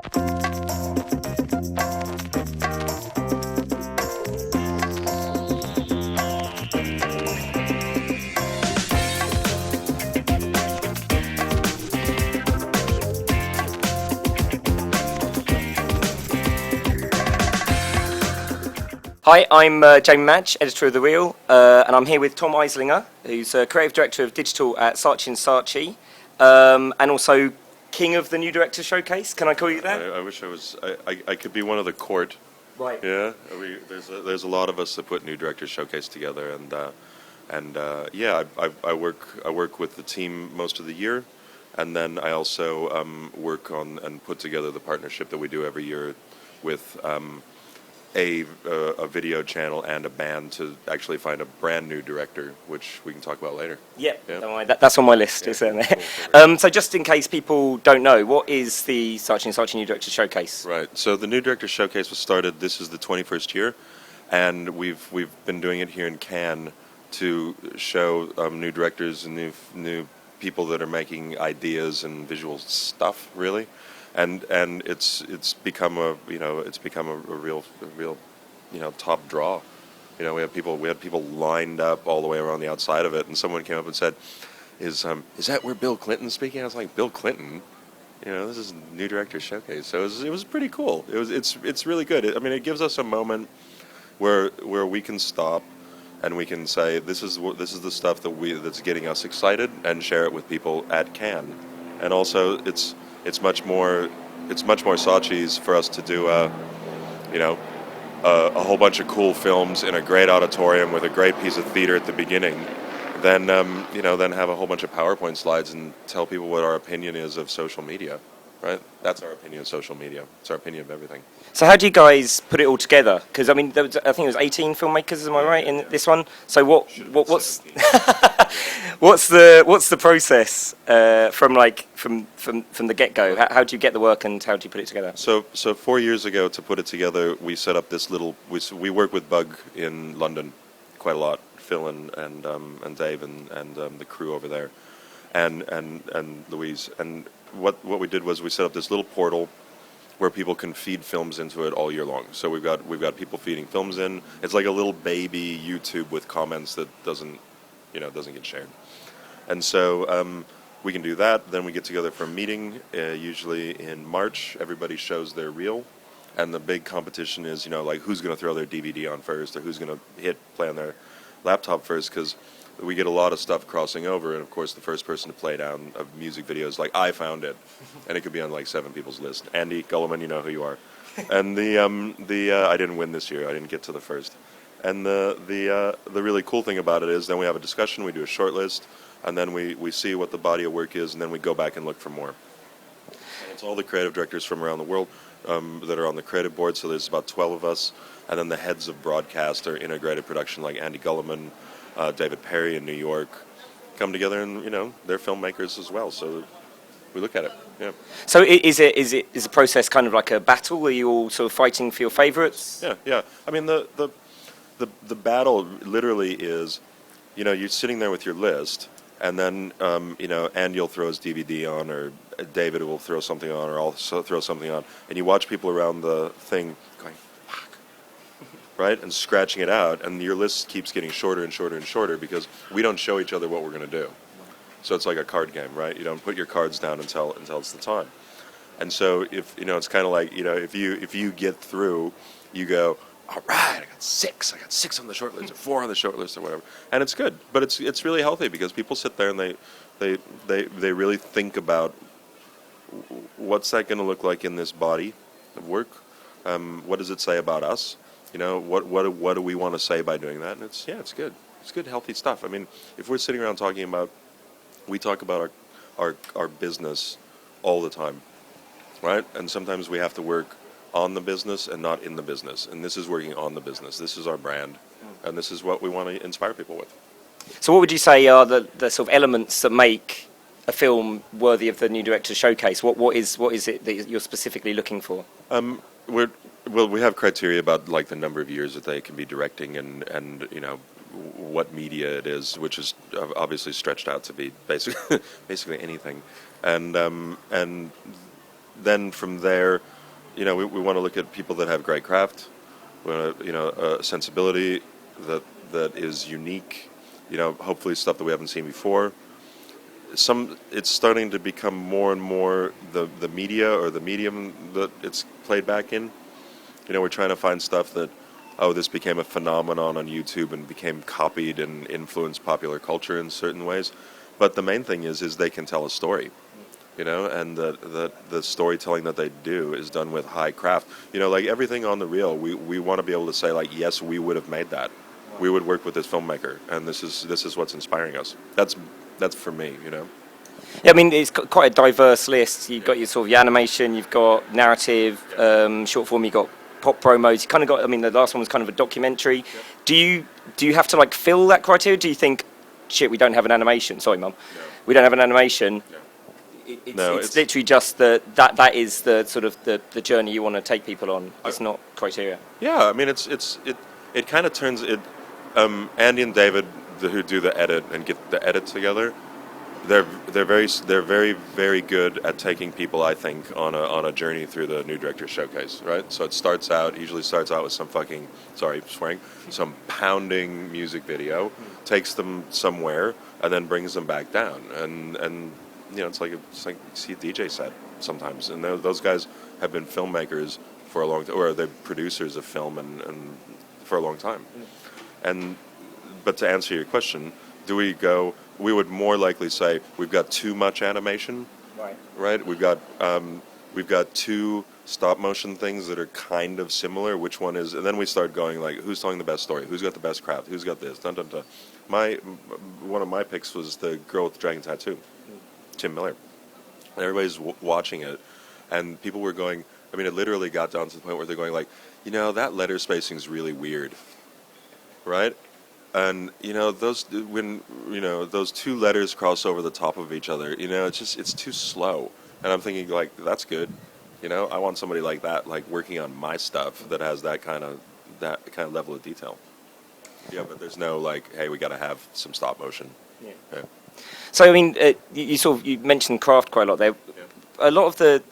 Hi, I'm Jamie Madge, editor of The Reel, and I'm here with Tom Eslinger, who's creative director of digital at Saatchi Saatchi, and also king of the New Director Showcase. Can I call you that? I wish I was. I could be one of the court. Right. Yeah. There's a lot of us that put New Directors Showcase together, and yeah, I work with the team most of the year, and then I also work on and put together the partnership that we do every year with a video channel and a band to actually find a brand new director, which we can talk about later. Yeah. Don't worry, that's on my list. Cool. So just in case people don't know, what is the Saatchi Saatchi New Director Showcase? Right. So the New Director Showcase was started. This is the 21st year, and we've been doing it here in Cannes to show new directors and new people that are making ideas and visual stuff, really. And it's become a real top draw. We had people lined up all the way around the outside of it, and someone came up and said, "Is that where Bill Clinton's speaking?" I was like, "Bill Clinton? This is New Director Showcase." So it was pretty cool. It's really good. It gives us a moment where we can stop and we can say, this is the stuff that's getting us excited, and share it with people at Cannes. And also it's much more Saatchi's for us to do a whole bunch of cool films in a great auditorium with a great piece of theater at the beginning, then have a whole bunch of PowerPoint slides and tell people what our opinion is of social media, right? That's our opinion of social media. It's our opinion of everything. So how do you guys put it all together? Because I think it was 18 filmmakers, am I right, in this one? So what's what's the process from the get-go? How do you get the work, and how do you put it together? So 4 years ago, to put it together, we set up this little. We work with Bug in London quite a lot. Phil and Dave and the crew over there, and Louise. And what we did was we set up this little portal where people can feed films into it all year long. So we've got people feeding films in. It's like a little baby YouTube with comments that doesn't get shared. And so we can do that. Then we get together for a meeting, usually in March. Everybody shows their reel, and the big competition is who's going to throw their DVD on first, or who's going to hit play on their laptop first, because we get a lot of stuff crossing over, and of course the first person to play down a music video is I found it, and it could be on 7 people's list. Andy Gulliman, you know who you are. And I didn't win this year. I didn't get to the first. And the really cool thing about it is then we have a discussion, we do a short list, and then we see what the body of work is, and then we go back and look for more. And it's all the creative directors from around the world that are on the creative board. So there's about 12 of us, and then the heads of broadcast or integrated production, like Andy Gulliman, David Perry in New York, come together, and they're filmmakers as well. So we look at it. Yeah. So is the process kind of like a battle? Are you all sort of fighting for your favourites? Yeah. The battle literally is, you're sitting there with your list, and then Andy will throw his DVD on, or David will throw something on, or I'll throw something on, and you watch people around the thing going, fuck, right, and scratching it out, and your list keeps getting shorter and shorter and shorter because we don't show each other what we're going to do. So it's like a card game, right? You don't put your cards down until it's the time. And so if it's kind of like if you get through, you go, all right, I got 6 on the short list, or 4 on the short list, or whatever, and it's good. But it's really healthy because people sit there and they really think about what's that going to look like in this body of work. What does it say about us? What do we want to say by doing that? And it's good. It's good, healthy stuff. If we're sitting around talking about, we talk about our business all the time, right? And sometimes we have to work on the business and not in the business. And this is working on the business. This is our brand, and this is what we want to inspire people with. So what would you say are the sort of elements that make a film worthy of the New Director Showcase? What is it that you're specifically looking for? We have criteria about the number of years that they can be directing, and what media it is, which is obviously stretched out to be basically anything, and then from there, we want to look at people that have great craft, we want to, a sensibility that is unique, hopefully stuff that we haven't seen before. It's starting to become more and more the media or the medium that it's played back in. We're trying to find stuff that, this became a phenomenon on YouTube and became copied and influenced popular culture in certain ways. But the main thing is they can tell a story, and the storytelling that they do is done with high craft. Like everything on the reel, we want to be able to say, like, yes, we would have made that. We would work with this filmmaker, and this is what's inspiring us. That's for me, Yeah, I mean, it's quite a diverse list. You've got your sort of your animation, you've got narrative, short form, you've got pop promos. You kind of got. I mean, the last one was kind of a documentary. Yep. Do you have to like fill that criteria? Do you think, shit, we don't have an animation? Sorry, Mum. No. We don't have an animation. No. It's literally just that is the sort of the journey you want to take people on. It's not criteria. Yeah, I mean, it kind of turns it. Andy and David, who do the edit and get the edit together, they're very very good at taking people, I think, on a journey through the New Directors Showcase, right? So it usually starts out with some fucking, sorry, swearing, some pounding music video, takes them somewhere, and then brings them back down, and it's like see a DJ set sometimes, and those guys have been filmmakers for a long time, or they're producers of film and for a long time, but to answer your question, we would more likely say we've got too much animation, right? We've got two stop motion things that are kind of similar. Which one is? And then we start going like, who's telling the best story? Who's got the best craft? Who's got this? Dun dun dun. One of my picks was the girl with the dragon tattoo, Tim Miller. And everybody's watching it, and people were going. I mean, it literally got down to the point where they're going like, that letter spacing is really weird, right? And those two letters cross over the top of each other. It's too slow. And I'm thinking like, that's good. I want somebody like that, like working on my stuff that has that kind of level of detail. Yeah, but there's no like, hey, we got to have some stop motion. Yeah. So I mean, you mentioned craft quite a lot there. Yeah. A lot of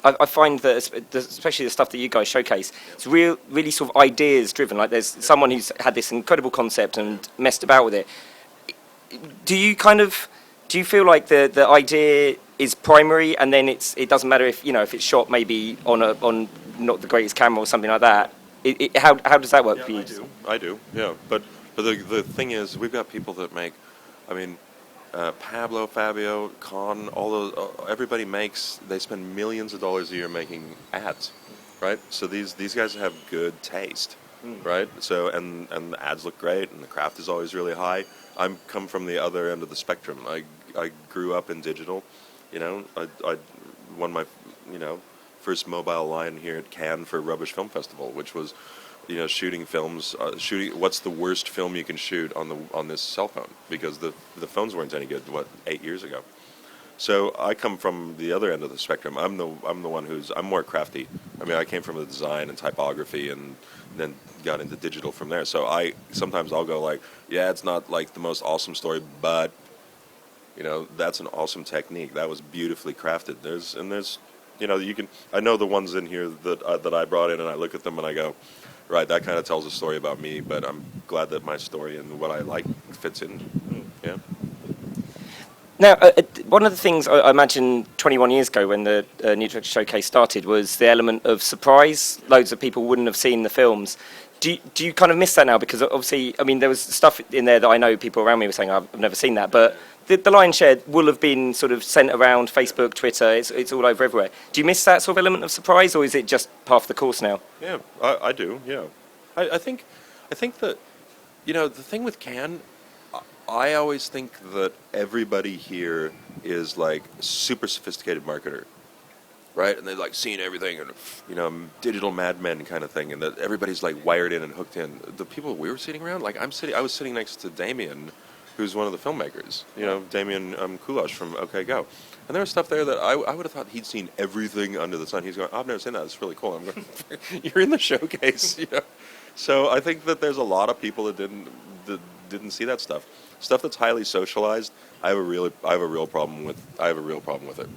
I find that, especially the stuff that you guys showcase, it's really sort of ideas driven. Like there's someone who's had this incredible concept and messed about with it. Do you feel like the idea is primary, and then it doesn't matter if it's shot maybe on not the greatest camera or something like that? How does that work for you? I do. Yeah, but the thing is, we've got people that make. I mean. Pablo, Fabio, Con, all those, everybody they spend millions of dollars a year making ads, right? So these guys have good taste, right? So and the ads look great, and the craft is always really high. I'm come from the other end of the spectrum. I grew up in digital, I won my first mobile line here at Cannes for Rubbish Film Festival, which was shooting films, what's the worst film you can shoot on this cell phone, because the phones weren't any good 8 years ago. So I come from the other end of the spectrum. I'm the one I'm more crafty. I mean, I came from the design and typography and then got into digital from there. So sometimes I'll go like, yeah, it's not like the most awesome story, but that's an awesome technique. That was beautifully crafted. There's I know the ones in here that I brought in, and I look at them and I go, right, that kind of tells a story about me, but I'm glad that my story and what I like fits in. Yeah. Now, one of the things I imagine 21 years ago when the New Directors Showcase started was the element of surprise. Loads of people wouldn't have seen the films. Do you kind of miss that now? Because obviously, I mean, there was stuff in there that I know people around me were saying, I've never seen that, but the lion's share will have been sort of sent around Facebook, Twitter, it's all over everywhere. Do you miss that sort of element of surprise, or is it just part of the course now? Yeah, I do, yeah. I think that, the thing with Cannes, I always think that everybody here is like super sophisticated marketer, right? And they're like seeing everything and, digital madmen kind of thing, and that everybody's like wired in and hooked in. The people we were sitting around, like I was sitting next to Damien, who's one of the filmmakers, Damien Kulash from OK Go. And there was stuff there that I would have thought he'd seen everything under the sun. He's going, I've never seen that. It's really cool. I'm going, you're in the showcase, So I think that there's a lot of people that didn't see that stuff. Stuff that's highly socialized, I have a real problem with it.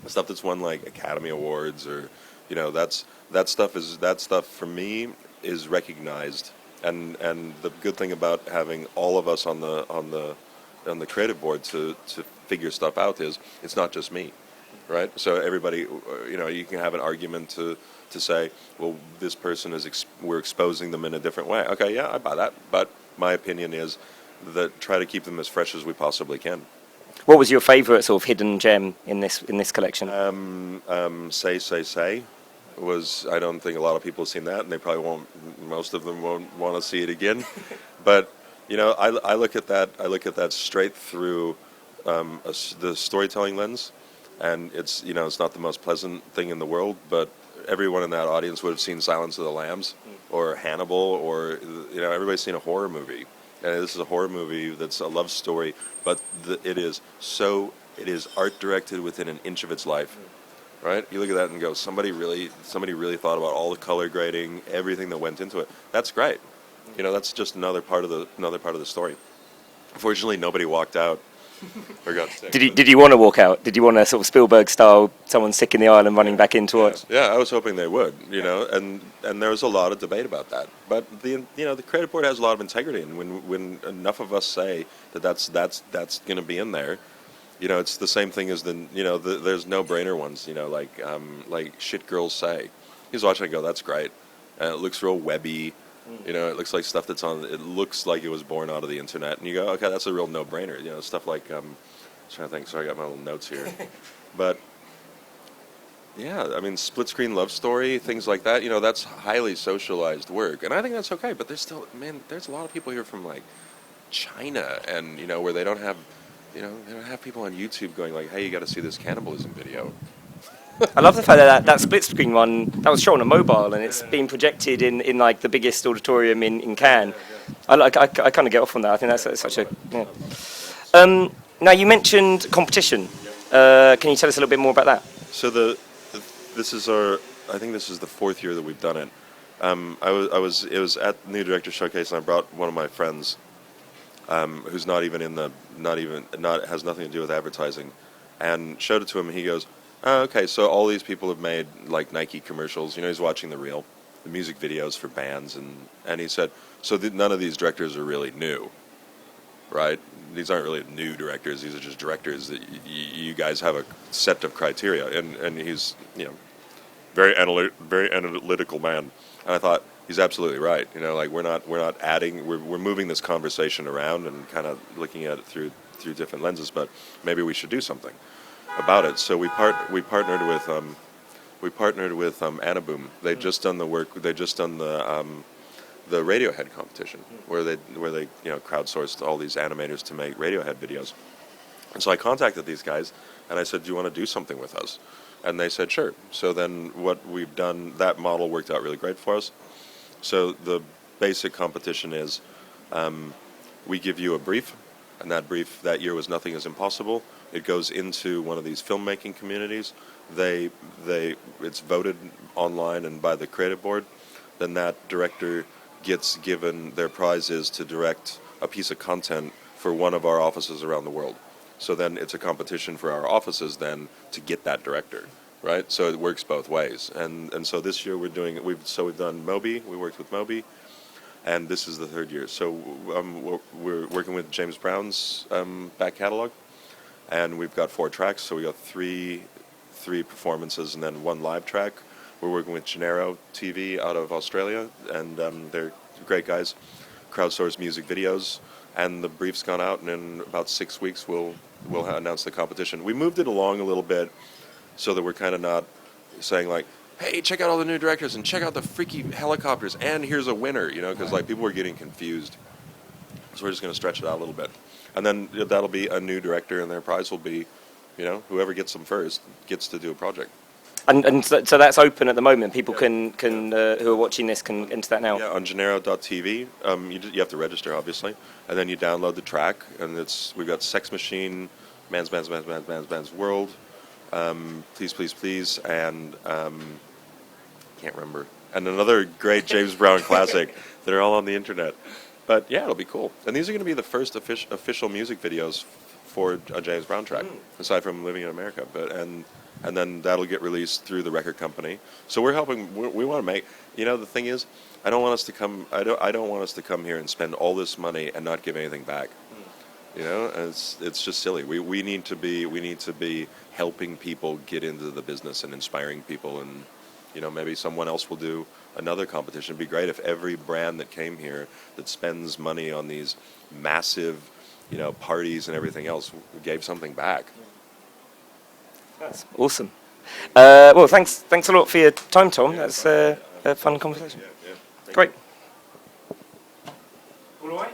stuff that's won like Academy Awards, or that stuff for me is recognized. And the good thing about having all of us on the creative board to figure stuff out is it's not just me, right? So everybody, you can have an argument to say, well, this person we're exposing them in a different way. Okay, yeah, I buy that, but my opinion is that try to keep them as fresh as we possibly can. What was your favourite sort of hidden gem in this collection? Say was, I don't think a lot of people have seen that, and they probably won't. Most of them won't want to see it again. But I look at that straight through the storytelling lens, and it's not the most pleasant thing in the world, but everyone in that audience would have seen Silence of the Lambs or Hannibal, or everybody's seen a horror movie, and this is a horror movie that's a love story, but it is art directed within an inch of its life. Right? You look at that and go, somebody really thought about all the color grading, everything that went into it. That's great. That's just another part of the story. Unfortunately, nobody walked out or got sick. Did you want to walk out? Did you want a sort of Spielberg style, someone sick in the aisle and running back into it? Yeah, I was hoping they would. And there was a lot of debate about that. But the credit board has a lot of integrity, and when enough of us say that's going to be in there. It's the same thing as there's no-brainer ones, like Shit Girls Say. He's watching and go, that's great. And it looks real webby. It looks like stuff it looks like it was born out of the internet. And you go, okay, that's a real no-brainer. Stuff like, I'm trying to think, sorry, I got my little notes here. But, yeah, I mean, split-screen love story, things like that, that's highly socialized work. And I think that's okay, but there's still, there's a lot of people here from, like, China, and, where they don't have... they don't have people on YouTube going like, hey, you got to see this cannibalism video. I love the fact that split screen one, that was shown on mobile, and it's being projected in like the biggest auditorium in Cannes. I kind of get off on that. I think that's such a... Yeah. Now, you mentioned competition. Can you tell us a little bit more about that? So I think this is the fourth year that we've done it. It was at the New Director Showcase, and I brought one of my friends, who's has nothing to do with advertising, and showed it to him, and he goes, oh, okay, so all these people have made like Nike commercials, he's watching the music videos for bands, and he said, so none of these directors are really new, right? These aren't really new directors, these are just directors that you guys have a set of criteria, and he's, very analytical man, and I thought, he's absolutely right. We're not adding. We're moving this conversation around and kind of looking at it through different lenses. But maybe we should do something about it. So we partnered with Anaboom. They'd just done the work. They just done the Radiohead competition where they crowdsourced all these animators to make Radiohead videos. And so I contacted these guys and I said, do you want to do something with us? And they said, sure. So then what we've done, that model worked out really great for us. So the basic competition is we give you a brief, and that brief that year was Nothing is Impossible. It goes into one of these filmmaking communities. It's voted online and by the creative board. Then that director gets given, their prize is to direct a piece of content for one of our offices around the world. So then it's a competition for our offices then to get that director. Right, so it works both ways, and so this year we've done Moby. We worked with Moby, and this is the third year. So we're working with James Brown's back catalog, and we've got 4 tracks. So we got three performances and then 1 live track. We're working with Gennaro TV out of Australia, and they're great guys. Crowdsource music videos, and the brief's gone out, and in about 6 weeks we'll announce the competition. We moved it along a little bit, so that we're kind of not saying like, hey, check out all the new directors and check out the freaky helicopters and here's a winner, because like people were getting confused. So we're just going to stretch it out a little bit. And then that'll be a new director and their prize will be, whoever gets them first gets to do a project. And so that's open at the moment. People can who are watching this can enter that now. Yeah, on Gennaro.tv. You have to register, obviously. And then you download the track, and we've got Sex Machine, Man's World, Please, and can't remember. And another great James Brown classic that are all on the internet. But yeah, it'll be cool. And these are going to be the first official music videos afford a James Brown track, aside from living in America. But and then that'll get released through the record company. So we're helping. We want to make. You know, the thing is, I don't want us to come. I don't want us to come here and spend all this money and not give anything back. You know, and it's just silly. We need to be helping people get into the business and inspiring people, and you know, maybe someone else will do another competition. It'd be great if every brand that came here that spends money on these massive, you know, parties and everything else gave something back. That's awesome. Well, thanks a lot for your time, Tom. That's a fun conversation. Yeah. Great. All right.